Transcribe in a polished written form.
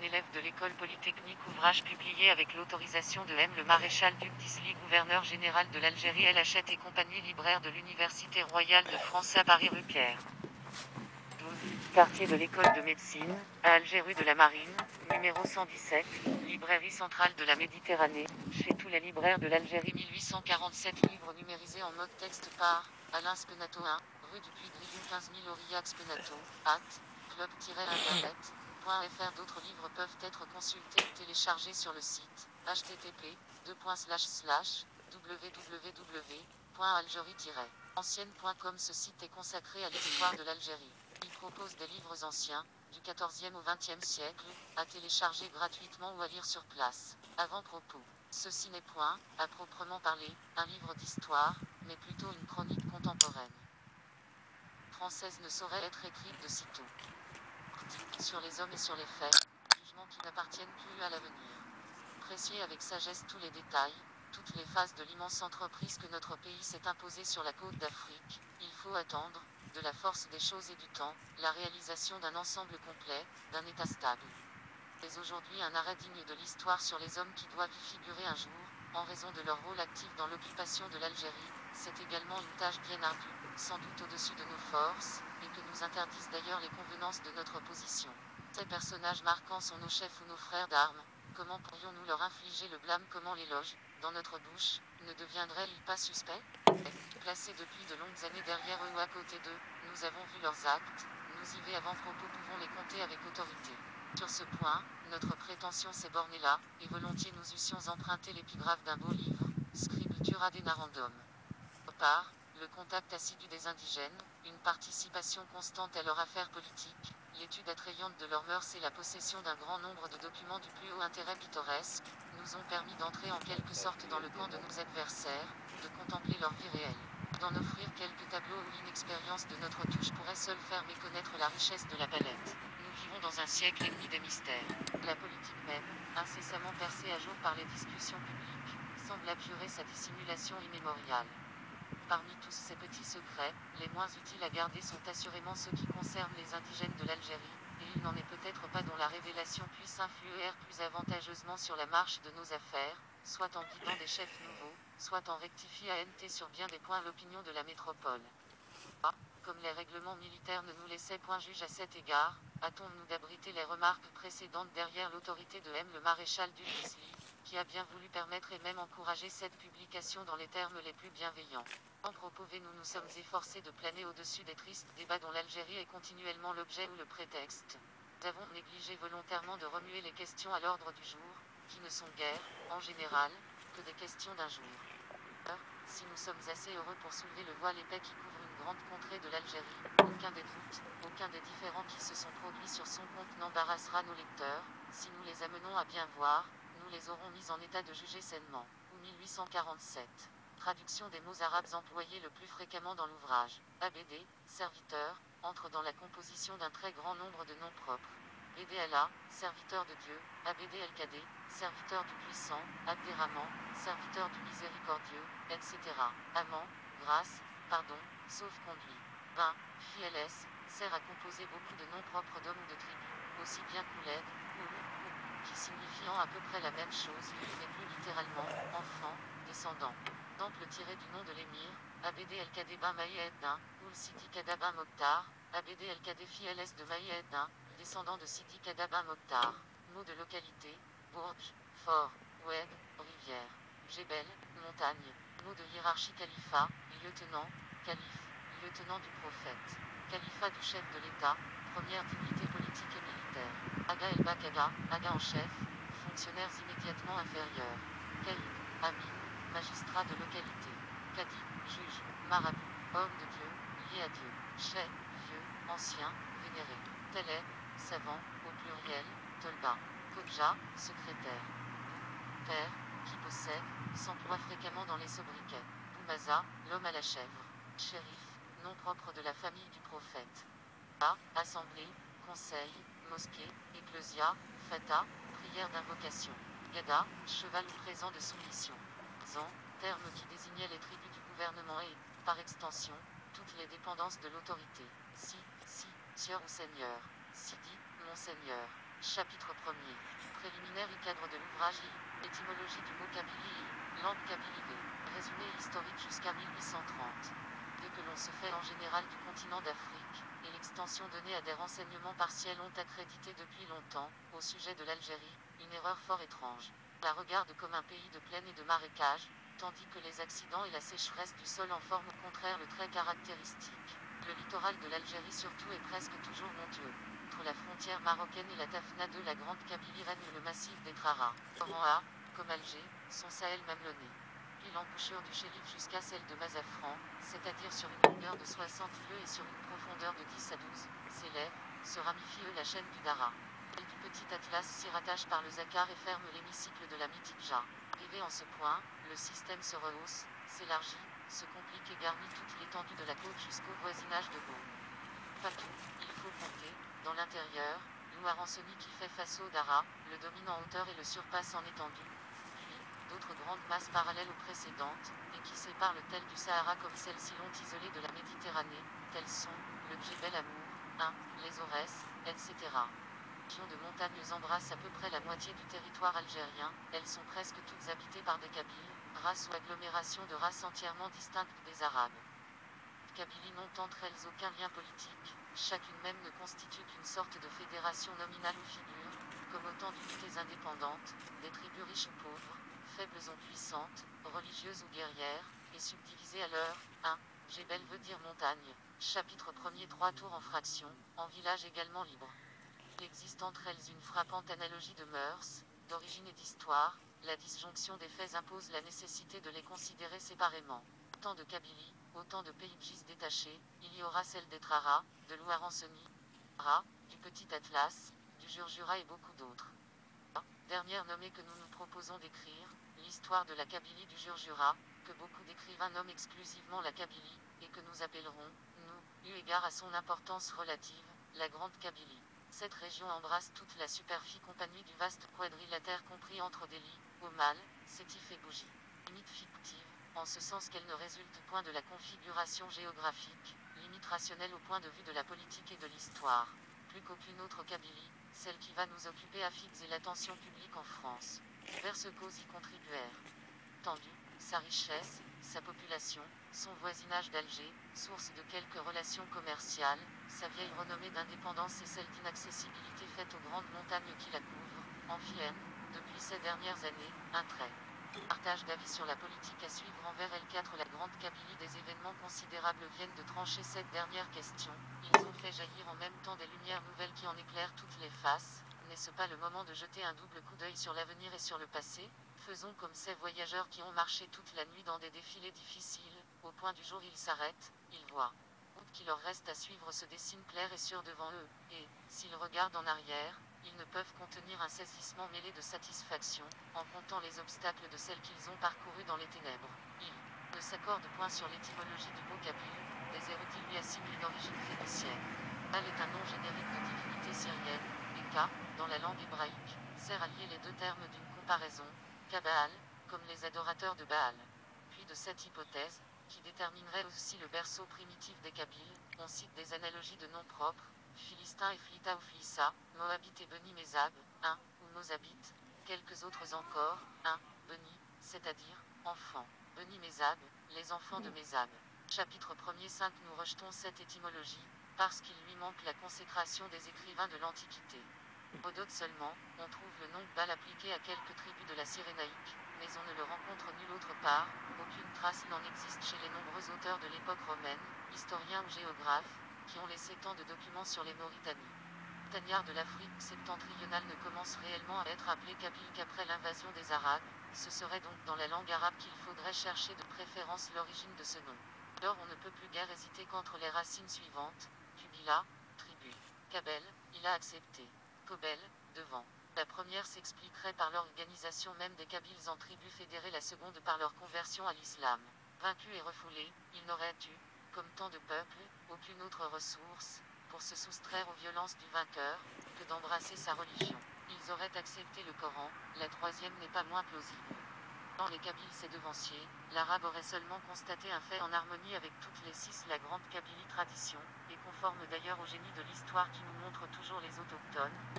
élève de l'école polytechnique. Ouvrage publié avec l'autorisation de M. le maréchal duc d'Isly, gouverneur général de l'Algérie. L. Hachette et compagnie, libraire de l'Université royale de France à Paris, rue Pierre 12, quartier de l'école de médecine, à Alger, rue de la Marine, numéro 117, librairie centrale de la Méditerranée, chez tous les libraires de l'Algérie. 1847 livres numérisés en mode texte par Alain Spenato 1, rue du Puy-Grillon 15 000 Aurillac Spenato, club-internet.fr. D'autres livres peuvent être consultés et téléchargés sur le site http://www.algerie-ancienne.com. Ce site est consacré à l'histoire de l'Algérie. Il propose des livres anciens, du XIVe au XXe siècle, à télécharger gratuitement ou à lire sur place. Avant-propos. Ceci n'est point, à proprement parler, un livre d'histoire, mais plutôt une chronique contemporaine française ne saurait être écrite de sitôt. Sur les hommes et sur les faits, jugements qui n'appartiennent plus à l'avenir. Apprécier avec sagesse tous les détails, toutes les phases de l'immense entreprise que notre pays s'est imposée sur la côte d'Afrique. Il faut attendre, de la force des choses et du temps, la réalisation d'un ensemble complet, d'un état stable. Mais aujourd'hui un arrêt digne de l'histoire sur les hommes qui doivent y figurer un jour, en raison de leur rôle actif dans l'occupation de l'Algérie. C'est également une tâche bien ardue, sans doute au-dessus de nos forces, et que nous interdisent d'ailleurs les convenances de notre position. Ces personnages marquants sont nos chefs ou nos frères d'armes. Comment pourrions-nous leur infliger le blâme? Comment l'éloge, dans notre bouche, ne deviendrait-il pas suspect? Placés depuis de longues années derrière eux ou à côté d'eux, nous avons vu leurs actes, nous y avant-propos pouvons les compter avec autorité. Sur ce point, notre prétention s'est bornée là, et volontiers nous eussions emprunté l'épigraphe d'un beau livre, Scriptura de Narandum. Part, le contact assidu des indigènes, une participation constante à leur affaire politique, l'étude attrayante de leurs mœurs et la possession d'un grand nombre de documents du plus haut intérêt pittoresque, nous ont permis d'entrer en quelque sorte dans le camp de nos adversaires, de contempler leur vie réelle, d'en offrir quelques tableaux où l'inexpérience de notre touche pourrait seule faire méconnaître la richesse de la palette. Nous vivons dans un siècle ennemi des mystères. La politique même, incessamment percée à jour par les discussions publiques, semble abjurer sa dissimulation immémoriale. Parmi tous ces petits secrets, les moins utiles à garder sont assurément ceux qui concernent les indigènes de l'Algérie, et il n'en est peut-être pas dont la révélation puisse influer plus avantageusement sur la marche de nos affaires, soit en guidant des chefs nouveaux, soit en rectifiant sur bien des points l'opinion de la métropole. Comme les règlements militaires ne nous laissaient point juge à cet égard, hâtons-nous d'abriter les remarques précédentes derrière l'autorité de M. le maréchal duc d'Isly, qui a bien voulu permettre et même encourager cette publication dans les termes les plus bienveillants. En propos, nous nous sommes efforcés de planer au-dessus des tristes débats dont l'Algérie est continuellement l'objet ou le prétexte. Nous avons négligé volontairement de remuer les questions à l'ordre du jour, qui ne sont guère, en général, que des questions d'un jour. Si nous sommes assez heureux pour soulever le voile épais qui couvre une grande contrée de l'Algérie, aucun des doutes, aucun des différends qui se sont produits sur son compte n'embarrassera nos lecteurs. Si nous les amenons à bien voir, nous les aurons mis en état de juger sainement. Ou 1847. Traduction des mots arabes employés le plus fréquemment dans l'ouvrage. ABD, serviteur, entre dans la composition d'un très grand nombre de noms propres. BD Allah, serviteur de Dieu, ABD El-Kadé, serviteur du puissant, Abderrahman, serviteur du miséricordieux, etc. Amant, grâce, pardon, sauf-conduit. Ben, FILS, sert à composer beaucoup de noms propres d'hommes ou de tribus, aussi bien qu'Ouled, ou, qui signifiant à peu près la même chose, mais plus littéralement, enfant, descendant. Exemple tiré du nom de l'émir, ABD El-Kadé Ben Maï Eddin, Oul Sidi Kada Ben Mokhtar, ABD El-Kadé FILS de Maï Eddin, descendant de Sidi Kada Ben Mokhtar. Mot de localité, Bourge, fort, Oued, rivière. Jebel, montagne. Mot de hiérarchie califat, lieutenant, calife, lieutenant du prophète. Califat du chef de l'État, première dignité politique et militaire. Aga el Bakada, Aga en chef, fonctionnaires immédiatement inférieurs. Caïd, Amin, magistrat de localité. Kadi, juge, marabout, homme de Dieu, lié à Dieu. Chet, vieux, ancien, vénéré. Teleb, savant, au pluriel, Tolba. Kodja, secrétaire. Père, qui possède, s'emploie fréquemment dans les sobriquets. Boumaza, l'homme à la chèvre. Shérif, nom propre de la famille du prophète. Assemblée, conseil, mosquée, ecclésia, fata, prière d'invocation. Gada, cheval ou présent de soumission. Zan, terme qui désignait les tribus du gouvernement et, par extension, toutes les dépendances de l'autorité. Si, sieur ou seigneur. Sidi, monseigneur. Chapitre 1er. Préliminaire et cadre de l'ouvrage I. Étymologie du mot Kabylie I. Langue kabylie. Résumé historique jusqu'à 1830. Dès que l'on se fait en général du continent d'Afrique, et l'extension donnée à des renseignements partiels ont accrédité depuis longtemps, au sujet de l'Algérie, une erreur fort étrange. On la regarde comme un pays de plaine et de marécages, tandis que les accidents et la sécheresse du sol en forment au contraire le trait caractéristique. Le littoral de l'Algérie surtout est presque toujours montueux. Entre la frontière marocaine et la Tafna de la Grande Kabylie règne le massif des Trara. En A, comme Alger, son Sahel mamelonné. Puis l'embouchure du Chérif jusqu'à celle de Mazafran, c'est-à-dire sur une longueur de 60 lieues et sur une profondeur de 10 à 12, s'élève, se ramifie la chaîne du Dara. Et du petit Atlas s'y rattache par le Zakar et ferme l'hémicycle de la mythique Ja. Arrivé en ce point, le système se rehausse, s'élargit, se complique et garnit toute l'étendue de la côte jusqu'au voisinage de Beau. Pas tout, il faut compter, dans l'intérieur, l'Ouarensoni qui fait face au Dara, le domine en hauteur et le surpasse en étendue. Puis, d'autres grandes masses parallèles aux précédentes, et qui séparent le tel du Sahara comme celles-ci l'ont isolé de la Méditerranée, telles sont, le Djebel Amour, les Aurès, etc. Les régions de montagnes embrassent à peu près la moitié du territoire algérien, elles sont presque toutes habitées par des Kabyles, races ou agglomérations de races entièrement distinctes des Arabes. Kabylie n'ont entre elles aucun lien politique, chacune même ne constitue qu'une sorte de fédération nominale ou figure, comme autant d'unités indépendantes, des tribus riches ou pauvres, faibles ou puissantes, religieuses ou guerrières, et subdivisées à leur 1. Djebel veut dire montagne. Chapitre 1er 3 tours en fraction, en village également libre. Il existe entre elles une frappante analogie de mœurs, d'origine et d'histoire, la disjonction des faits impose la nécessité de les considérer séparément. Autant de Kabylie, autant de pays détachés, il y aura celle des Trara, de l'Ouarensoni, du Petit Atlas, du Jurjura et beaucoup d'autres. Dernière nommée que nous nous proposons d'écrire, l'histoire de la Kabylie du Jurjura, que beaucoup d'écrivains nomment exclusivement la Kabylie, et que nous appellerons, nous, eu égard à son importance relative, la Grande Kabylie. Cette région embrasse toute la superficie compagnie du vaste quadrilatère compris entre Delhi, Omal, Sétif et Bougie. Limite fictive, en ce sens qu'elle ne résulte point de la configuration géographique, limite rationnelle au point de vue de la politique et de l'histoire. Plus qu'aucune autre Kabylie, celle qui va nous occuper a fixé l'attention publique en France. Diverses causes y contribuèrent. Tendu, sa richesse, sa population, son voisinage d'Alger, source de quelques relations commerciales, sa vieille renommée d'indépendance et celle d'inaccessibilité faite aux grandes montagnes qui la couvrent, en fit depuis ces dernières années, un trait. Partage d'avis sur la politique à suivre envers L4. La Grande Kabylie, des événements considérables viennent de trancher cette dernière question, ils ont fait jaillir en même temps des lumières nouvelles qui en éclairent toutes les faces. N'est-ce pas le moment de jeter un double coup d'œil sur l'avenir et sur le passé? Faisons comme ces voyageurs qui ont marché toute la nuit dans des défilés difficiles, au point du jour ils s'arrêtent, ils voient. La route qui leur reste à suivre se dessine claire et sûre devant eux, et, s'ils regardent en arrière, ils ne peuvent contenir un saisissement mêlé de satisfaction, en comptant les obstacles de celles qu'ils ont parcourues dans les ténèbres. Ils ne s'accordent point sur l'étymologie du mot Kabyle, des érudits lui assimilent une origine phénicienne. Baal est un nom générique de divinité syrienne, et Ka, dans la langue hébraïque, sert à lier les deux termes d'une comparaison, Kabaal, comme les adorateurs de Baal. Puis de cette hypothèse, qui déterminerait aussi le berceau primitif des Kabyles, on cite des analogies de noms propres, Philistin et Flita ou Flissa, Moabite et Beni Mézab, ou Mozabite, quelques autres encore, Beni, c'est-à-dire, enfants. Beni Mézab, les enfants de Mézab. Chapitre 1er 5. Nous rejetons cette étymologie, parce qu'il lui manque la consécration des écrivains de l'Antiquité. Hérodote seulement, on trouve le nom Baal appliqué à quelques tribus de la Cyrénaïque, mais on ne le rencontre nulle autre part, aucune trace n'en existe chez les nombreux auteurs de l'époque romaine, historiens ou géographes, qui ont laissé tant de documents sur les Mauritanies. Les montagnards de l'Afrique septentrionale ne commencent réellement à être appelés Kabyles qu'après l'invasion des Arabes, ce serait donc dans la langue arabe qu'il faudrait chercher de préférence l'origine de ce nom. Alors on ne peut plus guère hésiter qu'entre les racines suivantes, Kubila, tribu, Kabel, il a accepté. Kobel, devant. La première s'expliquerait par l'organisation même des Kabyles en tribus fédérées, la seconde par leur conversion à l'islam. Vaincus et refoulés, ils n'auraient eu, comme tant de peuples, aucune autre ressource, pour se soustraire aux violences du vainqueur, que d'embrasser sa religion. Ils auraient accepté le Coran, la troisième n'est pas moins plausible. Dans les Kabyles ses devanciers, l'arabe aurait seulement constaté un fait en harmonie avec toutes les six, la Grande Kabylie tradition, et conforme d'ailleurs au génie de l'histoire qui nous montre toujours les autochtones,